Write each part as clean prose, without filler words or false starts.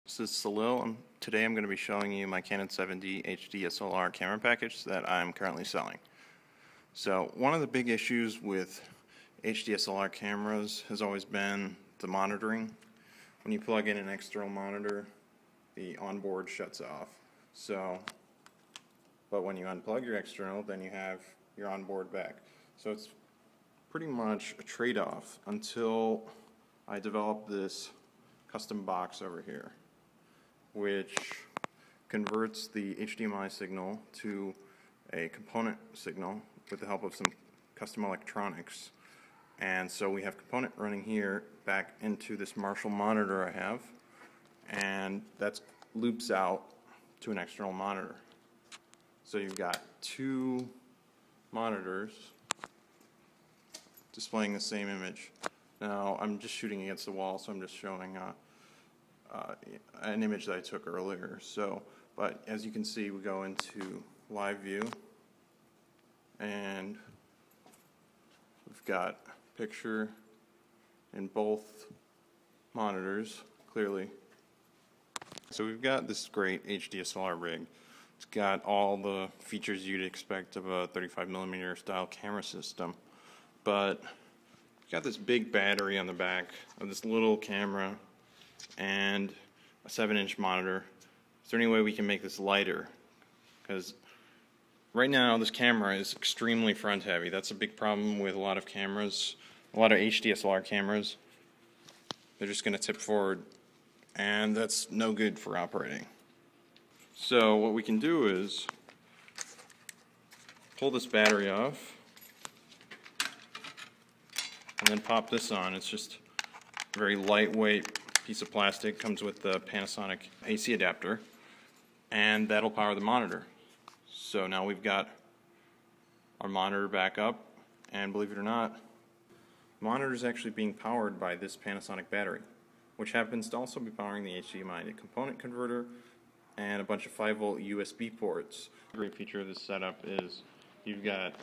This is Salil, and today I'm going to be showing you my Canon 7D HDSLR camera package that I'm currently selling. So one of the big issues with HDSLR cameras has always been the monitoring. When you plug in an external monitor, the onboard shuts off. But when you unplug your external, then you have your onboard back. So it's pretty much a trade-off until I developed this custom box over here, which converts the HDMI signal to a component signal with the help of some custom electronics. And so we have component running here back into this Marshall monitor I have, and that loops out to an external monitor. So you've got two monitors displaying the same image. Now I'm just shooting against the wall, so I'm just showing an image that I took earlier. But as you can see, we go into live view, and we've got picture in both monitors clearly. So we've got this great HDSLR rig. It's got all the features you'd expect of a 35mm style camera system, but it's got this big battery on the back of this little camera and a 7-inch monitor. Is there any way we can make this lighter? Because right now this camera is extremely front heavy. That's a big problem with a lot of cameras, a lot of HDSLR cameras. They're just going to tip forward, and that's no good for operating. So what we can do is pull this battery off and then pop this on. It's just a very lightweight piece of plastic, comes with the Panasonic AC adapter, and that'll power the monitor. So now we've got our monitor back up, and believe it or not, the monitor is actually being powered by this Panasonic battery, which happens to also be powering the HDMI component converter and a bunch of 5-volt USB ports. A great feature of this setup is you've got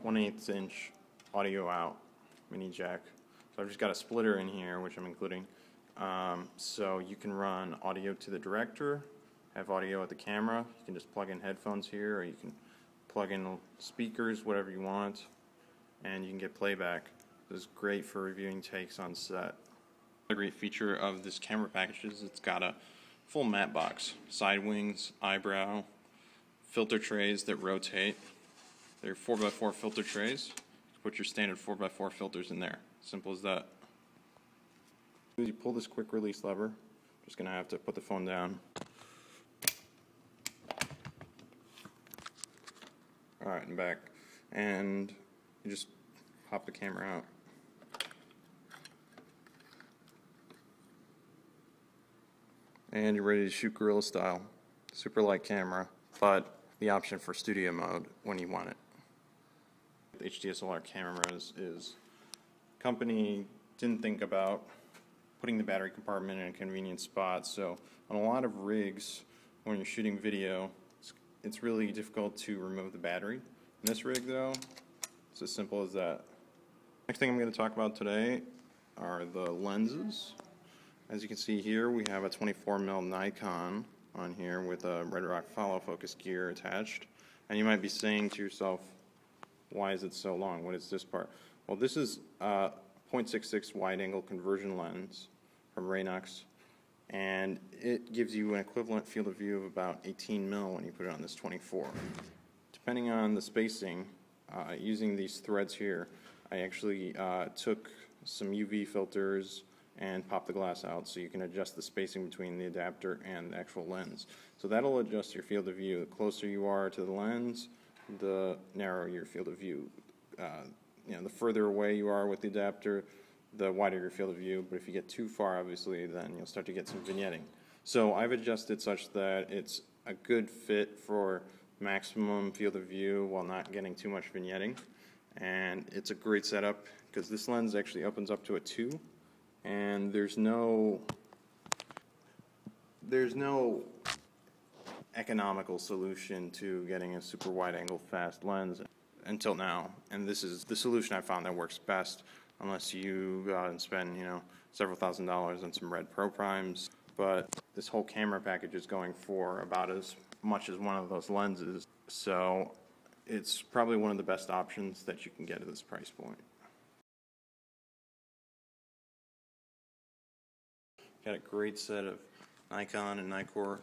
1/8 inch audio out mini jack. So I've just got a splitter in here, which I'm including. So you can run audio to the director, have audio at the camera. You can just plug in headphones here, or you can plug in speakers, whatever you want, and you can get playback. This is great for reviewing takes on set. Another great feature of this camera package is it's got a full matte box, side wings, eyebrow, filter trays that rotate. They're 4x4 filter trays. Put your standard 4x4 filters in there. Simple as that. As you pull this quick release lever, I'm just going to have to put the phone down. Alright, and back. And you just pop the camera out. And you're ready to shoot guerrilla style. Super light camera, but the option for studio mode when you want it. The HDSLR cameras is company didn't think about putting the battery compartment in a convenient spot, so on a lot of rigs when you're shooting video it's really difficult to remove the battery. In this rig though, it's as simple as that. Next thing I'm going to talk about today are the lenses. As you can see here, we have a 24mm Nikon on here with a Red Rock follow focus gear attached, and you might be saying to yourself, why is it so long? What is this part? Well, this is a 0.66 wide-angle conversion lens from Raynox, and it gives you an equivalent field of view of about 18mm when you put it on this 24. Depending on the spacing, using these threads here, I actually took some UV filters and pop the glass out so you can adjust the spacing between the adapter and the actual lens. So that'll adjust your field of view. The closer you are to the lens, the narrower your field of view. The further away you are with the adapter, the wider your field of view, but if you get too far, obviously, then you'll start to get some vignetting. So I've adjusted such that it's a good fit for maximum field of view while not getting too much vignetting, and it's a great setup because this lens actually opens up to a 2, and there's no economical solution to getting a super wide angle fast lens until now, and this is the solution I found that works best, unless you go out and spend several $1,000s on some red pro primes. But this whole camera package is going for about as much as one of those lenses, so it's probably one of the best options that you can get at this price point. Got a great set of Nikon and Nikkor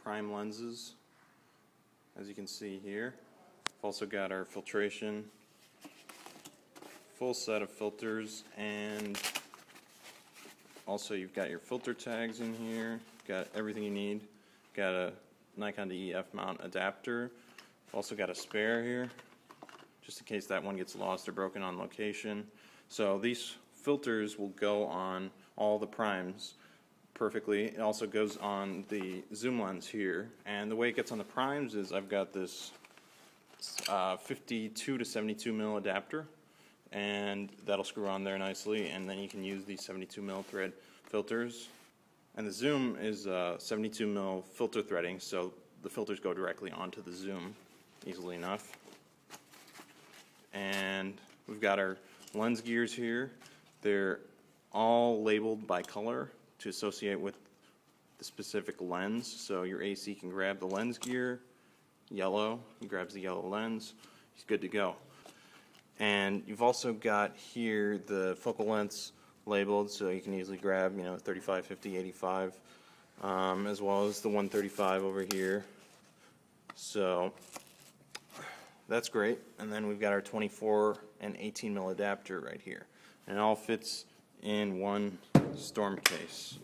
prime lenses, as you can see here. We've also got our filtration, full set of filters, and also you've got your filter tags in here. Got everything you need. Got a Nikon EF mount adapter. Also got a spare here, just in case that one gets lost or broken on location. So these filters will go on all the primes perfectly. It also goes on the zoom lens here, and the way it gets on the primes is I've got this 52 to 72 mil adapter, and that'll screw on there nicely, and then you can use these 72 mil thread filters. And the zoom is 72 mil filter threading, so the filters go directly onto the zoom easily enough. And we've got our lens gears here. They're all labeled by color to associate with the specific lens. So your AC can grab the lens gear, yellow, he grabs the yellow lens, he's good to go. And you've also got here the focal lengths labeled, so you can easily grab, 35, 50, 85, as well as the 135 over here. So that's great. And then we've got our 24 and 18 mil adapter right here, and it all fits in one storm case.